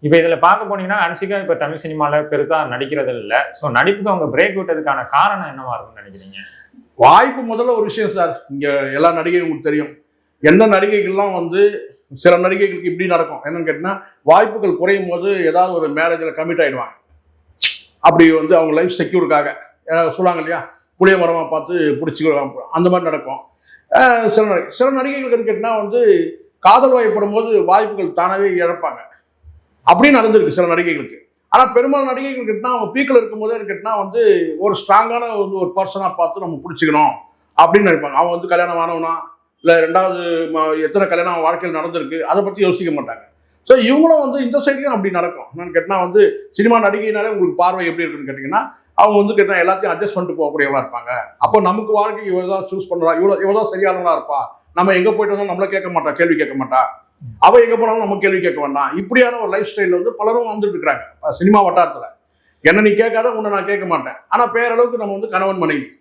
இப்போ இதுல பார்க்க போனீங்கன்னா ஹன்சிகா இப்ப தமிழ் சினிமால பெருசா நடிக்கிறது இல்லை. ஸோ நடிப்புக்கு அவங்க பிரேக் விட்டதுக்கான காரணம் என்னவா இருக்கும்னு நினைக்கிறீங்க? வாய்ப்பு முதல்ல ஒரு விஷயம் சார். இங்க எல்லா நடிகையும் உங்களுக்கு தெரியும். என்ன நடிகைகள்லாம் வந்து சில நடிகைகளுக்கு இப்படி நடக்கும். என்னன்னு கேட்டீங்கன்னா, வாய்ப்புகள் குறையும் போது ஏதாவது ஒரு மேரேஜில் கமிட் ஆயிடுவாங்க. அப்படி வந்து அவங்க லைஃப் செக்யூருக்காக சொல்லுவாங்க இல்லையா, புளிய மரமாக பார்த்து பிடிச்சிக்கிறாங்க, அந்த மாதிரி நடக்கும். சில நடிகைகளுக்கு கேட்டால் வந்து காதல் வாய்ப்படும் போது வாய்ப்புகள் தானாகவே இழப்பாங்க. அப்படின்னு நடந்திருக்கு சில நடிகைகளுக்கு. ஆனால் பெரும்பாலும் நடிகைகள் கேட்டால் அவங்க பீக்கில் இருக்கும்போதே கேட்டால் வந்து ஒரு ஸ்ட்ராங்கான ஒரு பர்சனாக பார்த்து நம்ம பிடிச்சிக்கணும் அப்படின்னு நினைப்பாங்க. அவங்க வந்து கல்யாணம் ஆனவனா இல்லை ரெண்டாவது எத்தனை கல்யாணம் அவங்க வாழ்க்கையில் நடந்திருக்கு அதை பற்றி யோசிக்க மாட்டாங்க. ஸோ இவங்களும் வந்து இந்த சைட்லையும் அப்படி நடக்கும். என்னன்னு கேட்டால் வந்து சினிமா நடிகைனாலே உங்களுக்கு பார்வை எப்படி இருக்குன்னு கேட்டிங்கன்னா, அவங்க வந்து கேட்டால் எல்லாத்தையும் அட்ஜஸ்ட் பண்ணிட்டு போகக்கூடியவங்களா இருப்பாங்க. அப்போ நமக்கு வாழ்க்கை இவ்வளோ தான் சூஸ் பண்ணுறா, இவ்வளோ சரியானவங்களா இருப்பா, நம்ம எங்கே போயிட்டு வந்தாலும் நம்மளை கேட்க மாட்டா, கேள்வி கேட்க மாட்டா, அவ எங்கே போனாலும் நம்ம கேள்வி கேட்க வேண்டாம். இப்படியான ஒரு லைஃப் ஸ்டைலில் வந்து பலரும் வந்துட்டு இருக்கிறாங்க சினிமா வட்டாரத்தில். என்ன நீ கேட்காத உன்னை நான் கேட்க மாட்டேன். ஆனால் பேரளவுக்கு நம்ம வந்து கணவன் மனைவி